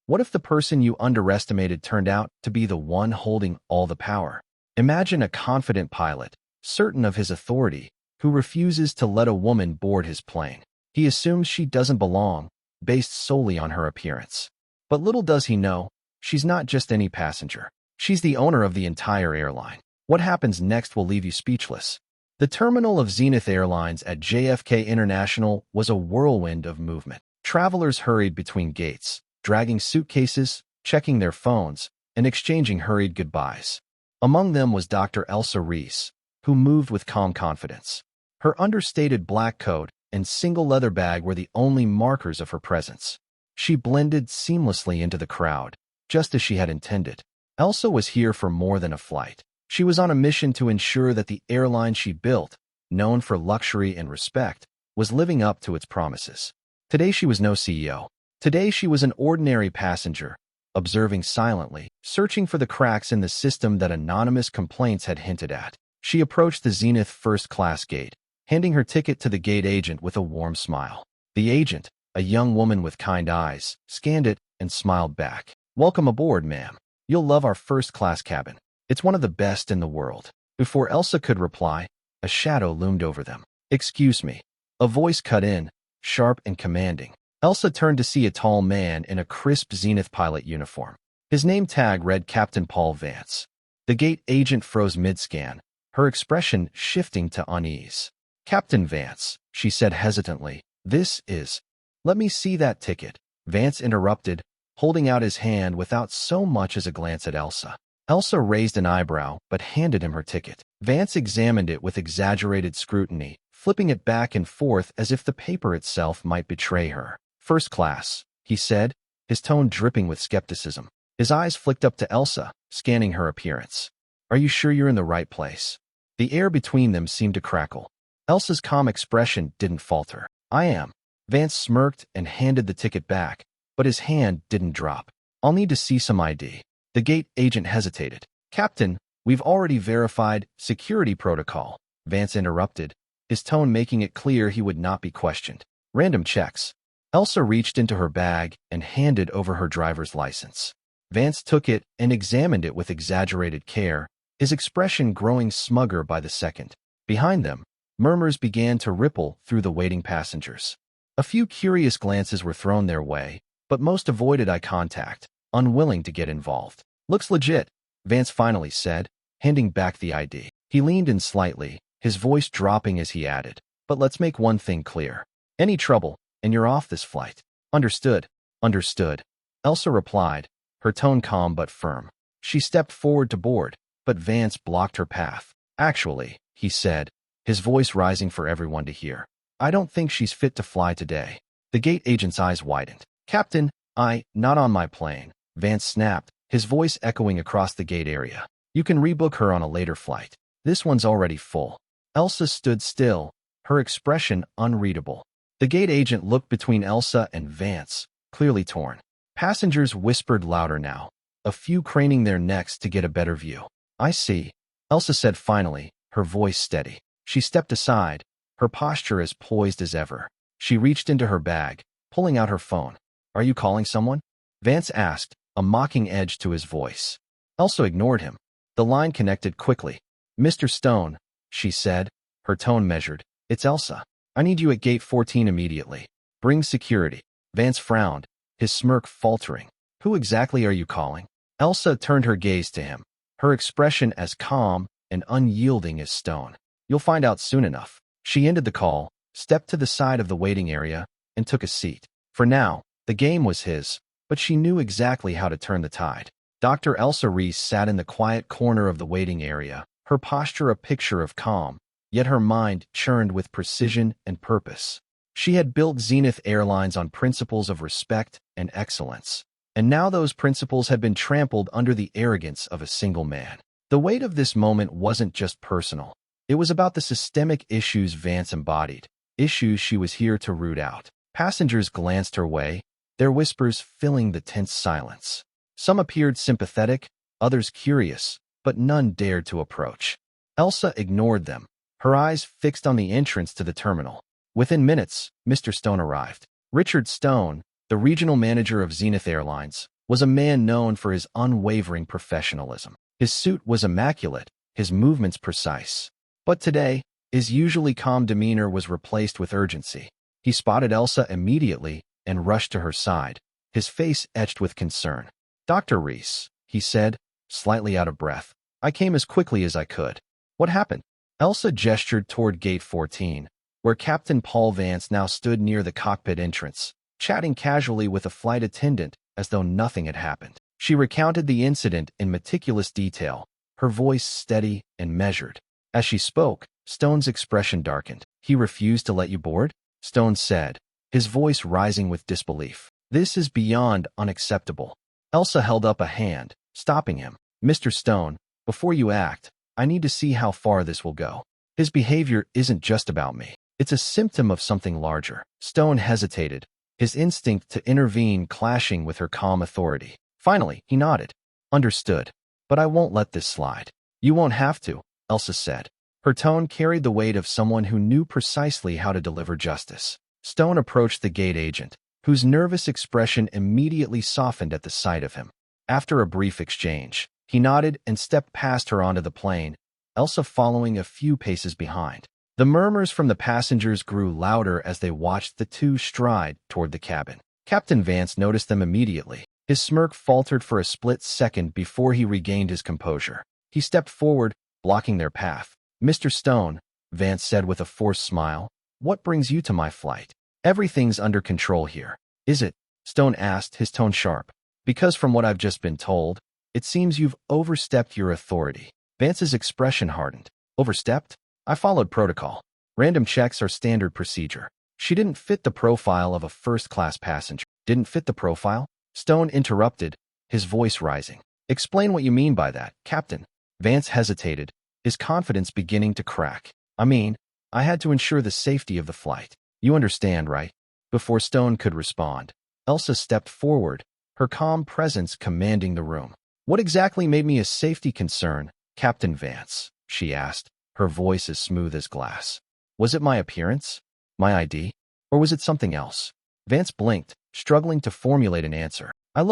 What if the person you underestimated turned out to be the one holding all the power? Imagine a confident pilot, certain of his authority, who refuses to let a woman board his plane. He assumes she doesn't belong, based solely on her appearance. But little does he know, she's not just any passenger. She's the owner of the entire airline. What happens next will leave you speechless. The terminal of Zenith Airlines at JFK International was a whirlwind of movement. Travelers hurried between gates, dragging suitcases, checking their phones, and exchanging hurried goodbyes. Among them was Dr. Elsa Reese, who moved with calm confidence. Her understated black coat and single leather bag were the only markers of her presence. She blended seamlessly into the crowd, just as she had intended. Elsa was here for more than a flight. She was on a mission to ensure that the airline she built, known for luxury and respect, was living up to its promises. Today she was no CEO. Today she was an ordinary passenger, observing silently, searching for the cracks in the system that anonymous complaints had hinted at. She approached the Zenith first-class gate, handing her ticket to the gate agent with a warm smile. The agent, a young woman with kind eyes, scanned it and smiled back. "Welcome aboard, ma'am. You'll love our first-class cabin. It's one of the best in the world." Before Elsa could reply, a shadow loomed over them. "Excuse me." A voice cut in, sharp and commanding. Elsa turned to see a tall man in a crisp Zenith pilot uniform. His name tag read Captain Paul Vance. The gate agent froze mid-scan, her expression shifting to unease. "Captain Vance," she said hesitantly, "this is—" "Let me see that ticket," Vance interrupted, holding out his hand without so much as a glance at Elsa. Elsa raised an eyebrow but handed him her ticket. Vance examined it with exaggerated scrutiny, flipping it back and forth as if the paper itself might betray her. "First class," he said, his tone dripping with skepticism. His eyes flicked up to Elsa, scanning her appearance. "Are you sure you're in the right place?" The air between them seemed to crackle. Elsa's calm expression didn't falter. "I am." Vance smirked and handed the ticket back, but his hand didn't drop. "I'll need to see some ID." The gate agent hesitated. "Captain, we've already verified security protocol," Vance interrupted, his tone making it clear he would not be questioned. "Random checks." Elsa reached into her bag and handed over her driver's license. Vance took it and examined it with exaggerated care, his expression growing smugger by the second. Behind them, murmurs began to ripple through the waiting passengers. A few curious glances were thrown their way, but most avoided eye contact, unwilling to get involved. "Looks legit," Vance finally said, handing back the ID. He leaned in slightly, his voice dropping as he added, "But let's make one thing clear. Any trouble, and you're off this flight." "Understood." "Understood," Elsa replied, her tone calm but firm. She stepped forward to board, but Vance blocked her path. "Actually," he said, his voice rising for everyone to hear, "I don't think she's fit to fly today." The gate agent's eyes widened. "Captain, not on my plane," Vance snapped, his voice echoing across the gate area. "You can rebook her on a later flight. This one's already full." Elsa stood still, her expression unreadable. The gate agent looked between Elsa and Vance, clearly torn. Passengers whispered louder now, a few craning their necks to get a better view. "I see," Elsa said finally, her voice steady. She stepped aside, her posture as poised as ever. She reached into her bag, pulling out her phone. "Are you calling someone?" Vance asked, a mocking edge to his voice. Elsa ignored him. The line connected quickly. "Mr. Stone," she said, her tone measured. "It's Elsa. I need you at gate 14 immediately. Bring security." Vance frowned, his smirk faltering. "Who exactly are you calling?" Elsa turned her gaze to him, her expression as calm and unyielding as stone. "You'll find out soon enough." She ended the call, stepped to the side of the waiting area, and took a seat. For now, the game was his, but she knew exactly how to turn the tide. Dr. Elsa Reese sat in the quiet corner of the waiting area, her posture a picture of calm, yet her mind churned with precision and purpose. She had built Zenith Airlines on principles of respect and excellence, and now those principles had been trampled under the arrogance of a single man. The weight of this moment wasn't just personal. It was about the systemic issues Vance embodied, issues she was here to root out. Passengers glanced her way, their whispers filling the tense silence. Some appeared sympathetic, others curious, but none dared to approach. Elsa ignored them, her eyes fixed on the entrance to the terminal. Within minutes, Mr. Stone arrived. Richard Stone, the regional manager of Zenith Airlines, was a man known for his unwavering professionalism. His suit was immaculate, his movements precise. But today, his usually calm demeanor was replaced with urgency. He spotted Elsa immediately and rushed to her side, his face etched with concern. "Dr. Reese," he said, slightly out of breath. "I came as quickly as I could. What happened?" Elsa gestured toward Gate 14, where Captain Paul Vance now stood near the cockpit entrance, chatting casually with a flight attendant as though nothing had happened. She recounted the incident in meticulous detail, her voice steady and measured. As she spoke, Stone's expression darkened. "He refused to let you board?" Stone said, his voice rising with disbelief. "This is beyond unacceptable." Elsa held up a hand, stopping him. "Mr. Stone, before you act, I need to see how far this will go. His behavior isn't just about me. It's a symptom of something larger." Stone hesitated, his instinct to intervene clashing with her calm authority. Finally, he nodded. "Understood. But I won't let this slide." "You won't have to," Elsa said. Her tone carried the weight of someone who knew precisely how to deliver justice. Stone approached the gate agent, whose nervous expression immediately softened at the sight of him. After a brief exchange, he nodded and stepped past her onto the plane, Elsa following a few paces behind. The murmurs from the passengers grew louder as they watched the two stride toward the cabin. Captain Vance noticed them immediately. His smirk faltered for a split second before he regained his composure. He stepped forward, blocking their path. "Mr. Stone," Vance said with a forced smile, "what brings you to my flight?" "Everything's under control here." "Is it?" Stone asked, his tone sharp. "Because from what I've just been told, it seems you've overstepped your authority." Vance's expression hardened. "Overstepped? I followed protocol. Random checks are standard procedure." "She didn't fit the profile of a first-class passenger." "Didn't fit the profile?" Stone interrupted, his voice rising. "Explain what you mean by that, Captain." Vance hesitated, his confidence beginning to crack. "I mean, I had to ensure the safety of the flight. You understand, right?" Before Stone could respond, Elsa stepped forward, her calm presence commanding the room. "What exactly made me a safety concern, Captain Vance?" she asked, her voice as smooth as glass. "Was it my appearance? My ID? Or was it something else?" Vance blinked, struggling to formulate an answer. I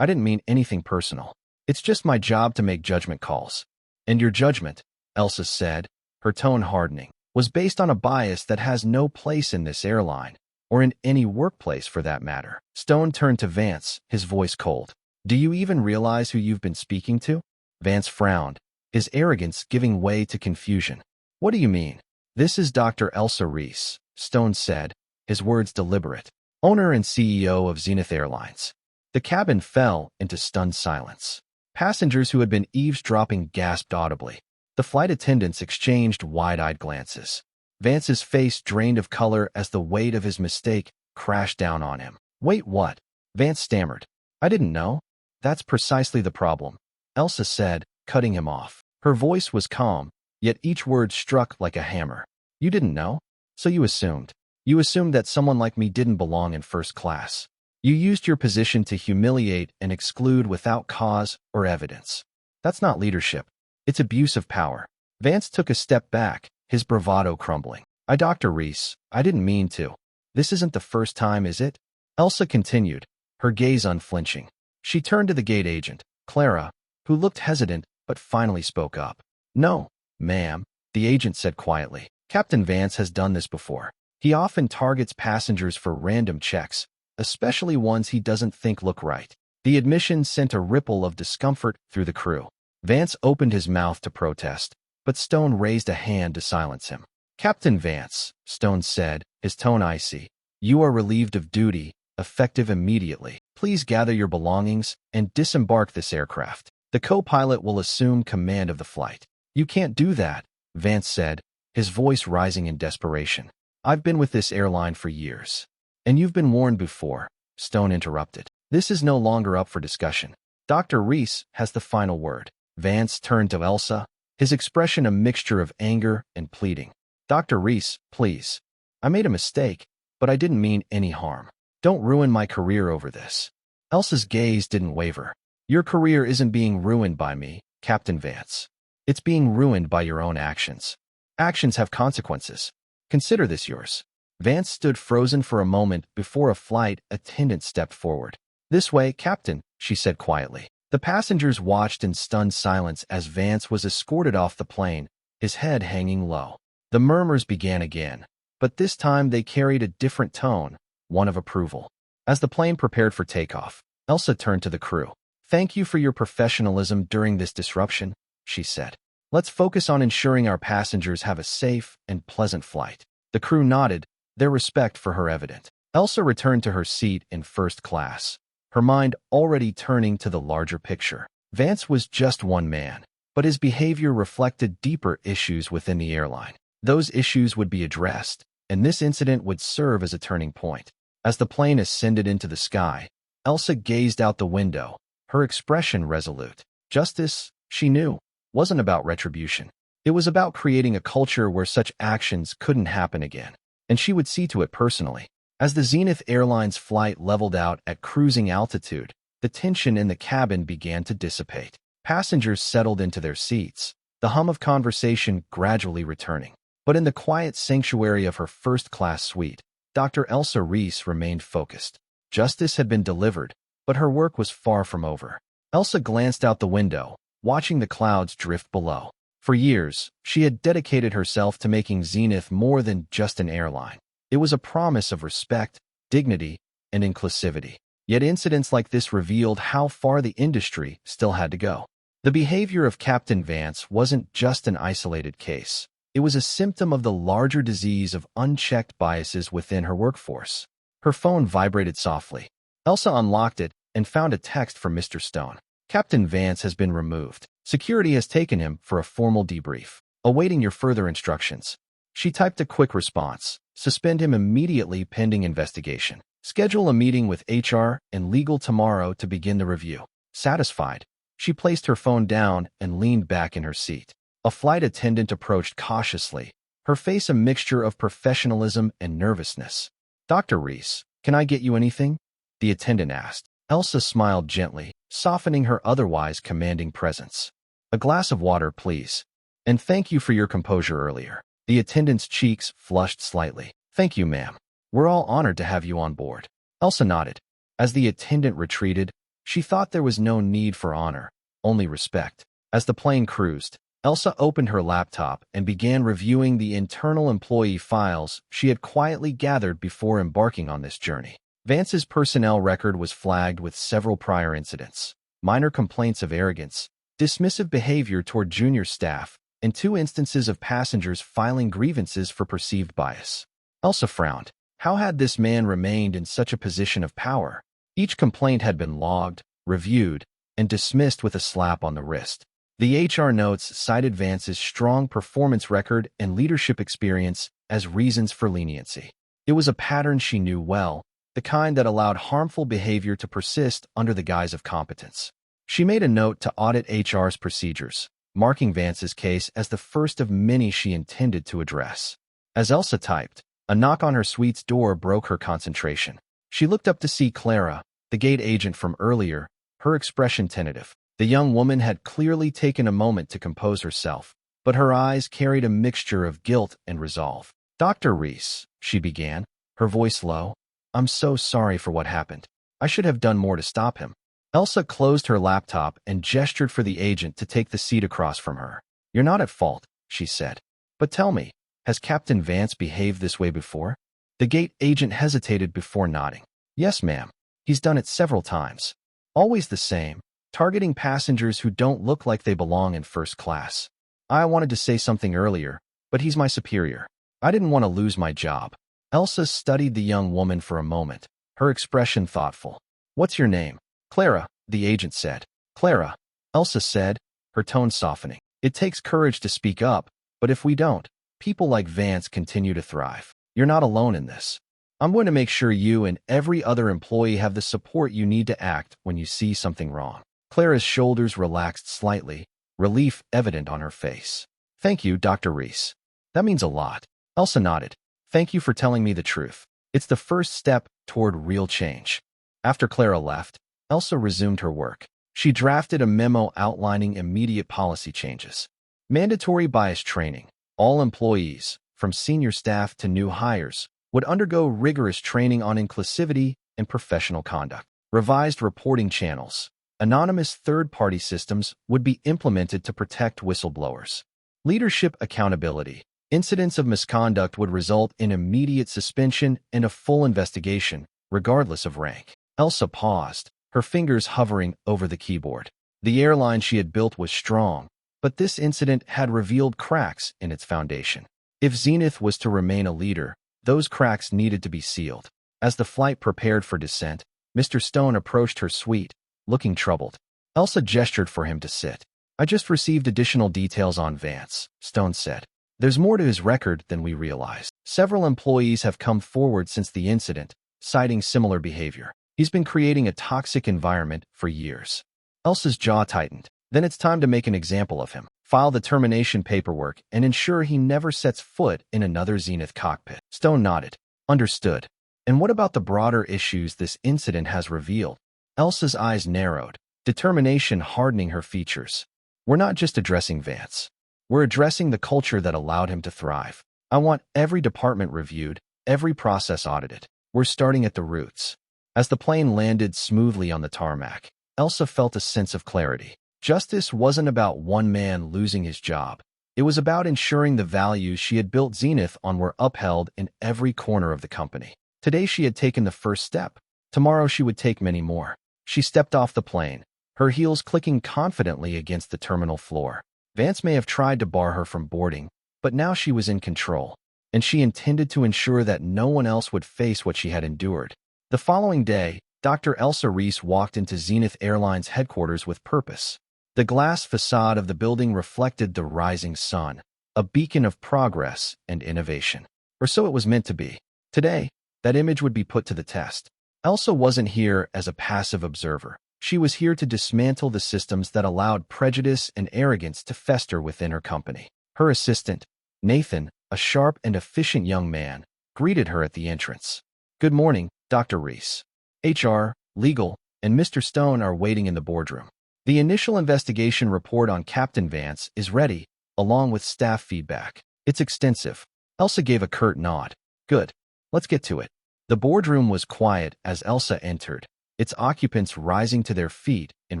didn't mean anything personal. It's just my job to make judgment calls." "And your judgment," Elsa said, her tone hardening, "was based on a bias that has no place in this airline, or in any workplace for that matter." Stone turned to Vance, his voice cold. "Do you even realize who you've been speaking to?" Vance frowned, his arrogance giving way to confusion. "What do you mean?" "This is Dr. Elsa Reese," Stone said, his words deliberate, "owner and CEO of Zenith Airlines." The cabin fell into stunned silence. Passengers who had been eavesdropping gasped audibly. The flight attendants exchanged wide-eyed glances. Vance's face drained of color as the weight of his mistake crashed down on him. "Wait, what?" Vance stammered. "I didn't know." "That's precisely the problem," Elsa said, cutting him off. Her voice was calm, yet each word struck like a hammer. "You didn't know? So you assumed. You assumed that someone like me didn't belong in first class. You used your position to humiliate and exclude without cause or evidence. That's not leadership. It's abuse of power." Vance took a step back, his bravado crumbling. Dr. Reese, I didn't mean to." "This isn't the first time, is it?" Elsa continued, her gaze unflinching. She turned to the gate agent, Clara, who looked hesitant but finally spoke up. "No, ma'am," the agent said quietly. "Captain Vance has done this before. He often targets passengers for random checks, especially ones he doesn't think look right." The admission sent a ripple of discomfort through the crew. Vance opened his mouth to protest, but Stone raised a hand to silence him. "Captain Vance," Stone said, his tone icy, "you are relieved of duty, effective immediately. Please gather your belongings and disembark this aircraft. The co-pilot will assume command of the flight." "You can't do that," Vance said, his voice rising in desperation. "I've been with this airline for years." "And you've been warned before," Stone interrupted. "This is no longer up for discussion. Dr. Reese has the final word." Vance turned to Elsa, his expression a mixture of anger and pleading. "Dr. Reese, please. I made a mistake, but I didn't mean any harm. Don't ruin my career over this." Elsa's gaze didn't waver. "Your career isn't being ruined by me, Captain Vance. It's being ruined by your own actions. Actions have consequences. Consider this yours." Vance stood frozen for a moment before a flight attendant stepped forward. "This way, Captain," she said quietly. The passengers watched in stunned silence as Vance was escorted off the plane, his head hanging low. The murmurs began again, but this time they carried a different tone, one of approval. As the plane prepared for takeoff, Elsa turned to the crew. "Thank you for your professionalism during this disruption," she said. "Let's focus on ensuring our passengers have a safe and pleasant flight." The crew nodded, their respect for her evident. Elsa returned to her seat in first class, her mind already turning to the larger picture. Vance was just one man, but his behavior reflected deeper issues within the airline. Those issues would be addressed, and this incident would serve as a turning point. As the plane ascended into the sky, Elsa gazed out the window, her expression resolute. Justice, she knew, wasn't about retribution. It was about creating a culture where such actions couldn't happen again, and she would see to it personally. As the Zenith Airlines flight leveled out at cruising altitude, the tension in the cabin began to dissipate. Passengers settled into their seats, the hum of conversation gradually returning. But in the quiet sanctuary of her first-class suite, Dr. Elsa Reese remained focused. Justice had been delivered, but her work was far from over. Elsa glanced out the window, watching the clouds drift below. For years, she had dedicated herself to making Zenith more than just an airline. It was a promise of respect, dignity, and inclusivity. Yet incidents like this revealed how far the industry still had to go. The behavior of Captain Vance wasn't just an isolated case. It was a symptom of the larger disease of unchecked biases within her workforce. Her phone vibrated softly. Elsa unlocked it and found a text from Mr. Stone. "Captain Vance has been removed. Security has taken him for a formal debrief. Awaiting your further instructions." She typed a quick response. "Suspend him immediately pending investigation. Schedule a meeting with HR and legal tomorrow to begin the review." Satisfied, she placed her phone down and leaned back in her seat. A flight attendant approached cautiously, her face a mixture of professionalism and nervousness. "Dr. Reese, can I get you anything?" the attendant asked. Elsa smiled gently, softening her otherwise commanding presence. "A glass of water, please. And thank you for your composure earlier." The attendant's cheeks flushed slightly. "Thank you, ma'am. We're all honored to have you on board." Elsa nodded. As the attendant retreated, she thought there was no need for honor, only respect. As the plane cruised, Elsa opened her laptop and began reviewing the internal employee files she had quietly gathered before embarking on this journey. Vance's personnel record was flagged with several prior incidents, minor complaints of arrogance, dismissive behavior toward junior staff, and 2 instances of passengers filing grievances for perceived bias. Elsa frowned. How had this man remained in such a position of power? Each complaint had been logged, reviewed, and dismissed with a slap on the wrist. The HR notes cited Vance's strong performance record and leadership experience as reasons for leniency. It was a pattern she knew well, the kind that allowed harmful behavior to persist under the guise of competence. She made a note to audit HR's procedures, marking Vance's case as the first of many she intended to address. As Elsa typed, a knock on her suite's door broke her concentration. She looked up to see Clara, the gate agent from earlier, her expression tentative. The young woman had clearly taken a moment to compose herself, but her eyes carried a mixture of guilt and resolve. "Dr. Reese," she began, her voice low, "I'm so sorry for what happened. I should have done more to stop him." Elsa closed her laptop and gestured for the agent to take the seat across from her. "You're not at fault," she said. "But tell me, has Captain Vance behaved this way before?" The gate agent hesitated before nodding. "Yes, ma'am. He's done it several times. Always the same, targeting passengers who don't look like they belong in first class. I wanted to say something earlier, but he's my superior. I didn't want to lose my job." Elsa studied the young woman for a moment, her expression thoughtful. "What's your name?" "Clara," the agent said. "Clara," Elsa said, her tone softening. "It takes courage to speak up, but if we don't, people like Vance continue to thrive. You're not alone in this. I'm going to make sure you and every other employee have the support you need to act when you see something wrong." Clara's shoulders relaxed slightly, relief evident on her face. "Thank you, Dr. Reese. That means a lot." Elsa nodded. "Thank you for telling me the truth. It's the first step toward real change." After Clara left, Elsa resumed her work. She drafted a memo outlining immediate policy changes. Mandatory bias training. All employees, from senior staff to new hires, would undergo rigorous training on inclusivity and professional conduct. Revised reporting channels. Anonymous third-party systems would be implemented to protect whistleblowers. Leadership accountability. Incidents of misconduct would result in immediate suspension and a full investigation, regardless of rank. Elsa paused, her fingers hovering over the keyboard. The airline she had built was strong, but this incident had revealed cracks in its foundation. If Zenith was to remain a leader, those cracks needed to be sealed. As the flight prepared for descent, Mr. Stone approached her suite, looking troubled. Elsa gestured for him to sit. "I just received additional details on Vance," Stone said. "There's more to his record than we realize. Several employees have come forward since the incident, citing similar behavior. He's been creating a toxic environment for years." Elsa's jaw tightened. "Then it's time to make an example of him. File the termination paperwork and ensure he never sets foot in another Zenith cockpit." Stone nodded. "Understood. And what about the broader issues this incident has revealed?" Elsa's eyes narrowed, determination hardening her features. "We're not just addressing Vance. We're addressing the culture that allowed him to thrive. I want every department reviewed, every process audited. We're starting at the roots." As the plane landed smoothly on the tarmac, Elsa felt a sense of clarity. Justice wasn't about one man losing his job. It was about ensuring the values she had built Zenith on were upheld in every corner of the company. Today she had taken the first step. Tomorrow she would take many more. She stepped off the plane, her heels clicking confidently against the terminal floor. Vance may have tried to bar her from boarding, but now she was in control, and she intended to ensure that no one else would face what she had endured. The following day, Dr. Elsa Reese walked into Zenith Airlines headquarters with purpose. The glass facade of the building reflected the rising sun, a beacon of progress and innovation. Or so it was meant to be. Today, that image would be put to the test. Elsa wasn't here as a passive observer. She was here to dismantle the systems that allowed prejudice and arrogance to fester within her company. Her assistant, Nathan, a sharp and efficient young man, greeted her at the entrance. "Good morning, Dr. Reese. HR, legal, and Mr. Stone are waiting in the boardroom. The initial investigation report on Captain Vance is ready, along with staff feedback. It's extensive." Elsa gave a curt nod. "Good. Let's get to it." The boardroom was quiet as Elsa entered, its occupants rising to their feet in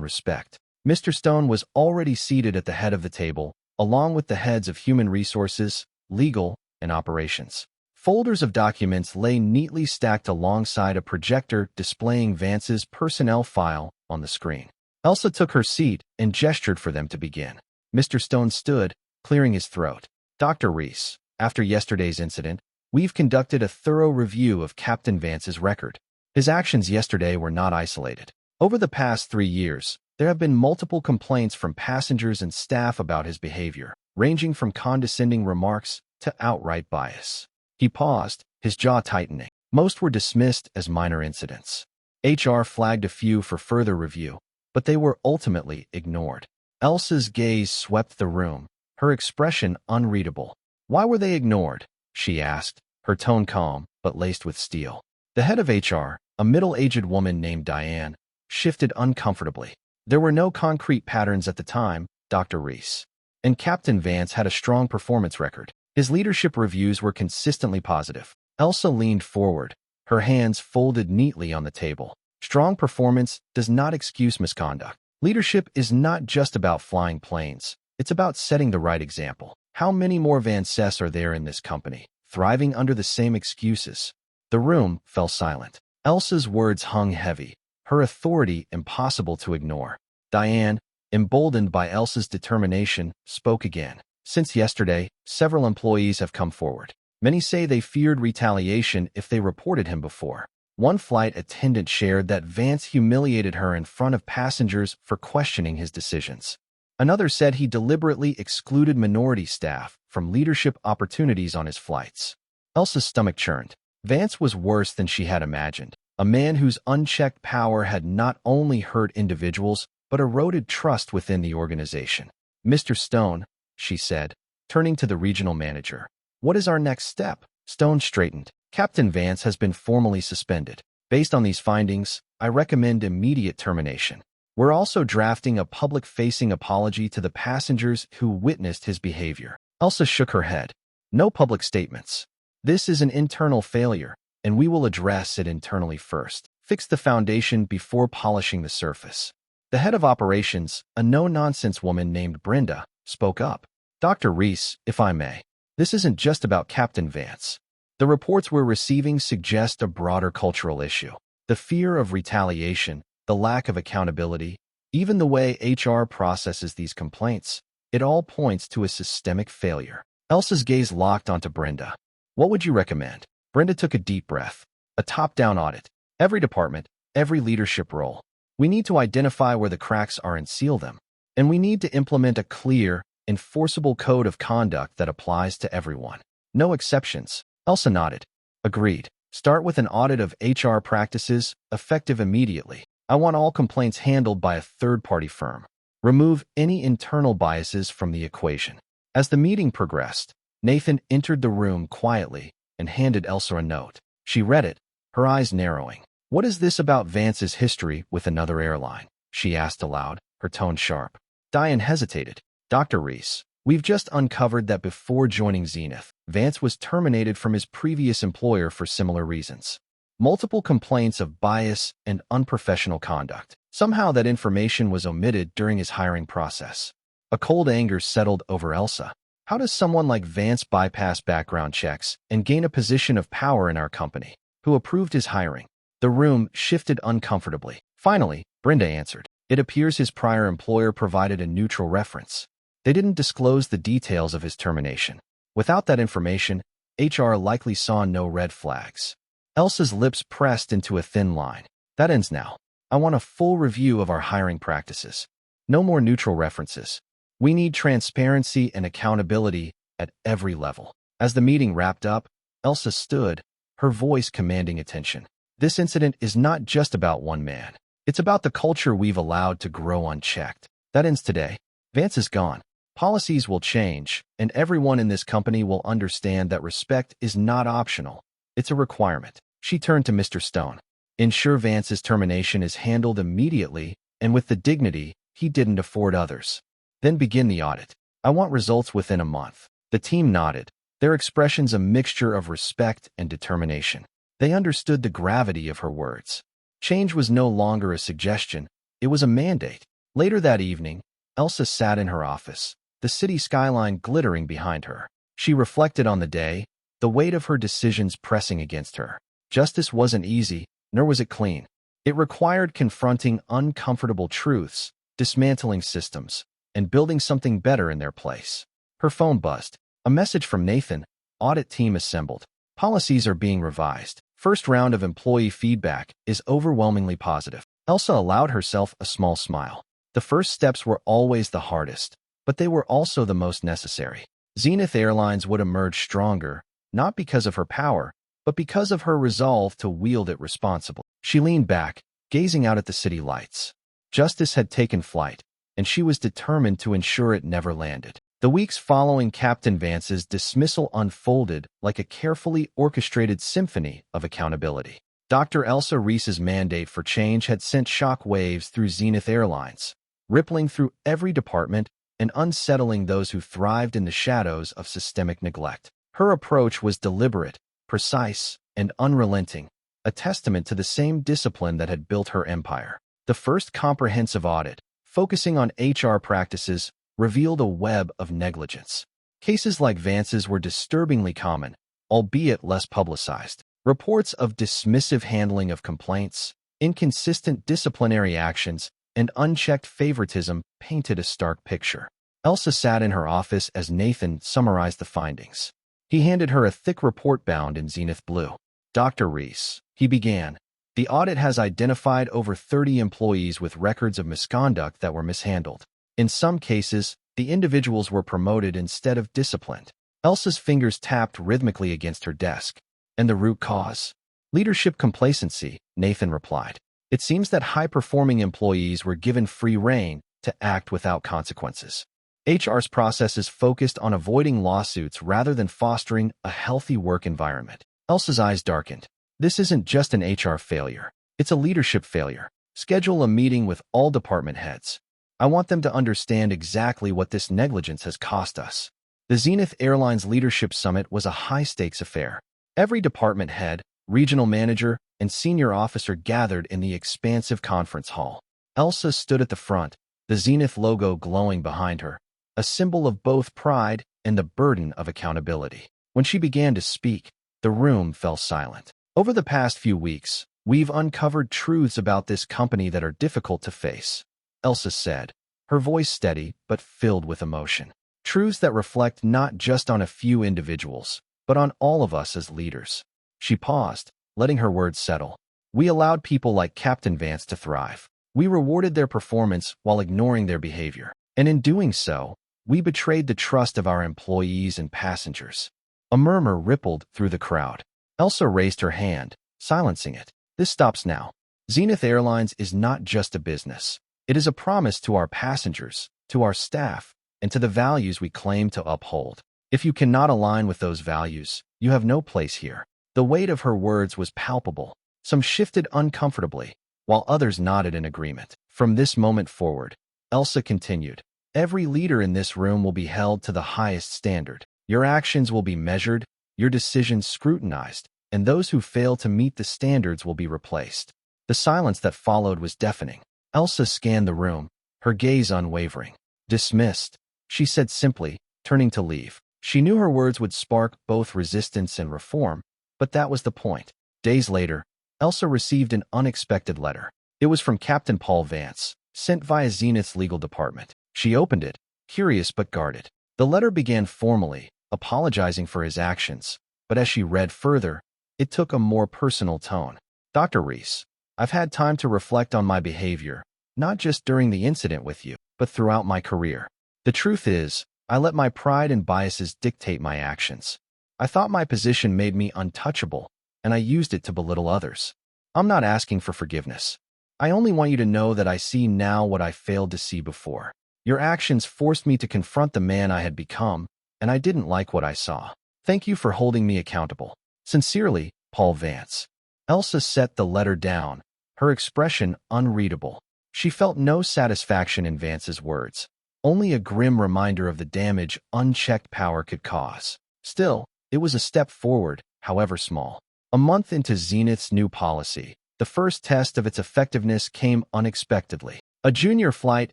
respect. Mr. Stone was already seated at the head of the table, along with the heads of human resources, legal, and operations. Folders of documents lay neatly stacked alongside a projector displaying Vance's personnel file on the screen. Elsa took her seat and gestured for them to begin. Mr. Stone stood, clearing his throat. "Dr. Reese, after yesterday's incident, we've conducted a thorough review of Captain Vance's record. His actions yesterday were not isolated. Over the past 3 years, there have been multiple complaints from passengers and staff about his behavior, ranging from condescending remarks to outright bias." He paused, his jaw tightening. Most were dismissed as minor incidents. HR flagged a few for further review, but they were ultimately ignored. Elsa's gaze swept the room, her expression unreadable. "Why were they ignored?" she asked, her tone calm but laced with steel. The head of HR, a middle-aged woman named Diane, shifted uncomfortably. "There were no concrete patterns at the time, Dr. Reese. And Captain Vance had a strong performance record. His leadership reviews were consistently positive." Elsa leaned forward, her hands folded neatly on the table. "Strong performance does not excuse misconduct. Leadership is not just about flying planes. It's about setting the right example. How many more Vances are there in this company, thriving under the same excuses?" The room fell silent. Elsa's words hung heavy, her authority impossible to ignore. Diane, emboldened by Elsa's determination, spoke again. "Since yesterday, several employees have come forward. Many say they feared retaliation if they reported him before. One flight attendant shared that Vance humiliated her in front of passengers for questioning his decisions. Another said he deliberately excluded minority staff from leadership opportunities on his flights." Elsa's stomach churned. Vance was worse than she had imagined, a man whose unchecked power had not only hurt individuals but eroded trust within the organization. "Mr. Stone," she said, turning to the regional manager, "what is our next step?" Stone straightened. "Captain Vance has been formally suspended. Based on these findings, I recommend immediate termination. We're also drafting a public-facing apology to the passengers who witnessed his behavior." Elsa shook her head. "No public statements. This is an internal failure, and we will address it internally first." Fix the foundation before polishing the surface. The head of operations, a no-nonsense woman named Brenda, spoke up. Dr. Reese, if I may, this isn't just about Captain Vance. The reports we're receiving suggest a broader cultural issue. The fear of retaliation, the lack of accountability, even the way HR processes these complaints, it all points to a systemic failure. Elsa's gaze locked onto Brenda. What would you recommend? Brenda took a deep breath. A top-down audit. Every department, every leadership role. We need to identify where the cracks are and seal them. And we need to implement a clear, enforceable code of conduct that applies to everyone. No exceptions. Elsa nodded. Agreed. Start with an audit of HR practices, effective immediately. I want all complaints handled by a third-party firm. Remove any internal biases from the equation. As the meeting progressed, Nathan entered the room quietly and handed Elsa a note. She read it, her eyes narrowing. What is this about Vance's history with another airline? She asked aloud, her tone sharp. Diane hesitated. Dr. Reese, we've just uncovered that before joining Zenith, Vance was terminated from his previous employer for similar reasons. Multiple complaints of bias and unprofessional conduct. Somehow that information was omitted during his hiring process. A cold anger settled over Elsa. How does someone like Vance bypass background checks and gain a position of power in our company? Who approved his hiring? The room shifted uncomfortably. Finally, Brenda answered. It appears his prior employer provided a neutral reference. They didn't disclose the details of his termination. Without that information, HR likely saw no red flags. Elsa's lips pressed into a thin line. That ends now. I want a full review of our hiring practices. No more neutral references. We need transparency and accountability at every level. As the meeting wrapped up, Elsa stood, her voice commanding attention. This incident is not just about one man. It's about the culture we've allowed to grow unchecked. That ends today. Vance is gone. Policies will change, and everyone in this company will understand that respect is not optional. It's a requirement. She turned to Mr. Stone. Ensure Vance's termination is handled immediately and with the dignity he didn't afford others. Then begin the audit. I want results within a month. The team nodded, their expressions a mixture of respect and determination. They understood the gravity of her words. Change was no longer a suggestion, it was a mandate. Later that evening, Elsa sat in her office, the city skyline glittering behind her. She reflected on the day, the weight of her decisions pressing against her. Justice wasn't easy, nor was it clean. It required confronting uncomfortable truths, dismantling systems, and building something better in their place. Her phone buzzed. A message from Nathan. Audit team assembled. Policies are being revised. First round of employee feedback is overwhelmingly positive. Elsa allowed herself a small smile. The first steps were always the hardest, but they were also the most necessary. Zenith Airlines would emerge stronger, not because of her power, but because of her resolve to wield it responsibly. She leaned back, gazing out at the city lights. Justice had taken flight, and she was determined to ensure it never landed. The weeks following Captain Vance's dismissal unfolded like a carefully orchestrated symphony of accountability. Dr. Elsa Reese's mandate for change had sent shock waves through Zenith Airlines, rippling through every department and unsettling those who thrived in the shadows of systemic neglect. Her approach was deliberate, precise, and unrelenting, a testament to the same discipline that had built her empire. The first comprehensive audit, focusing on HR practices, revealed a web of negligence. Cases like Vance's were disturbingly common, albeit less publicized. Reports of dismissive handling of complaints, inconsistent disciplinary actions, and unchecked favoritism painted a stark picture. Elsa sat in her office as Nathan summarized the findings. He handed her a thick report bound in zenith blue. Dr. Reese, he began, the audit has identified over 30 employees with records of misconduct that were mishandled. In some cases, the individuals were promoted instead of disciplined. Elsa's fingers tapped rhythmically against her desk. And the root cause? Leadership complacency, Nathan replied. It seems that high-performing employees were given free rein to act without consequences. HR's processes focused on avoiding lawsuits rather than fostering a healthy work environment. Elsa's eyes darkened. This isn't just an HR failure. It's a leadership failure. Schedule a meeting with all department heads. I want them to understand exactly what this negligence has cost us. The Zenith Airlines Leadership Summit was a high-stakes affair. Every department head, regional manager, and senior officer gathered in the expansive conference hall. Elsa stood at the front, the Zenith logo glowing behind her, a symbol of both pride and the burden of accountability. When she began to speak, the room fell silent. Over the past few weeks, we've uncovered truths about this company that are difficult to face, Elsa said, her voice steady but filled with emotion. Truths that reflect not just on a few individuals, but on all of us as leaders. She paused, letting her words settle. We allowed people like Captain Vance to thrive. We rewarded their performance while ignoring their behavior. And in doing so, we betrayed the trust of our employees and passengers. A murmur rippled through the crowd. Elsa raised her hand, silencing it. This stops now. Zenith Airlines is not just a business. It is a promise to our passengers, to our staff, and to the values we claim to uphold. If you cannot align with those values, you have no place here. The weight of her words was palpable. Some shifted uncomfortably, while others nodded in agreement. From this moment forward, Elsa continued, every leader in this room will be held to the highest standard. Your actions will be measured, your decisions scrutinized, and those who fail to meet the standards will be replaced. The silence that followed was deafening. Elsa scanned the room, her gaze unwavering. Dismissed, she said simply, turning to leave. She knew her words would spark both resistance and reform, but that was the point. Days later, Elsa received an unexpected letter. It was from Captain Paul Vance, sent via Zenith's legal department. She opened it, curious but guarded. The letter began formally, apologizing for his actions, but as she read further, it took a more personal tone. Dr. Reese, I've had time to reflect on my behavior, not just during the incident with you, but throughout my career. The truth is, I let my pride and biases dictate my actions. I thought my position made me untouchable, and I used it to belittle others. I'm not asking for forgiveness. I only want you to know that I see now what I failed to see before. Your actions forced me to confront the man I had become, and I didn't like what I saw. Thank you for holding me accountable. Sincerely, Paul Vance. Elsa set the letter down, her expression unreadable. She felt no satisfaction in Vance's words, only a grim reminder of the damage unchecked power could cause. Still, it was a step forward, however small. A month into Zenith's new policy, the first test of its effectiveness came unexpectedly. A junior flight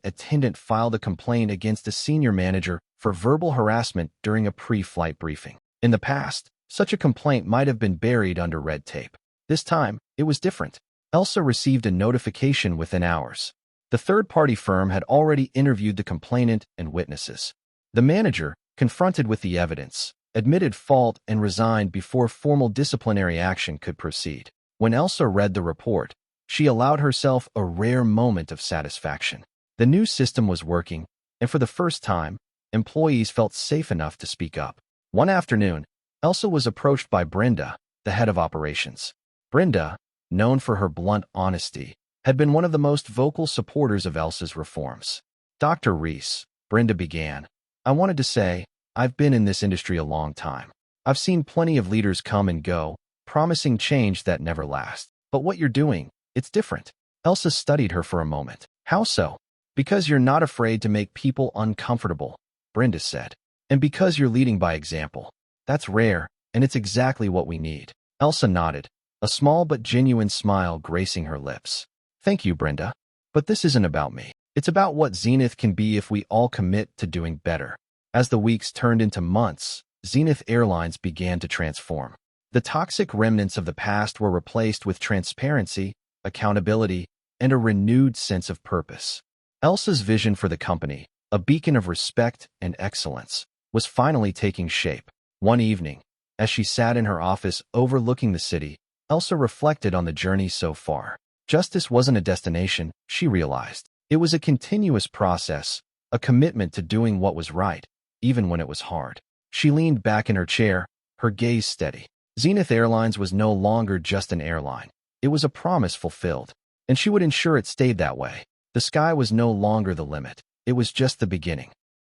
attendant filed a complaint against a senior manager for verbal harassment during a pre-flight briefing. In the past, such a complaint might have been buried under red tape. This time, it was different. Elsa received a notification within hours. The third-party firm had already interviewed the complainant and witnesses. The manager, confronted with the evidence, admitted fault and resigned before formal disciplinary action could proceed. When Elsa read the report, she allowed herself a rare moment of satisfaction. The new system was working, and for the first time, employees felt safe enough to speak up. One afternoon, Elsa was approached by Brenda, the head of operations. Brenda, known for her blunt honesty, had been one of the most vocal supporters of Elsa's reforms. Dr. Reese, Brenda began, I wanted to say, I've been in this industry a long time. I've seen plenty of leaders come and go, promising change that never lasts. But what you're doing, it's different. Elsa studied her for a moment. How so? Because you're not afraid to make people uncomfortable, Brenda said. And because you're leading by example. That's rare, and it's exactly what we need. Elsa nodded, a small but genuine smile gracing her lips. Thank you, Brenda. But this isn't about me. It's about what Zenith can be if we all commit to doing better. As the weeks turned into months, Zenith Airlines began to transform. The toxic remnants of the past were replaced with transparency, accountability, and a renewed sense of purpose. Elsa's vision for the company, a beacon of respect and excellence, was finally taking shape. One evening, as she sat in her office overlooking the city, Elsa reflected on the journey so far. Justice wasn't a destination, she realized. It was a continuous process, a commitment to doing what was right, even when it was hard. She leaned back in her chair, her gaze steady. Zenith Airlines was no longer just an airline. It was a promise fulfilled, and she would ensure it stayed that way. The sky was no longer the limit. It was just the beginning.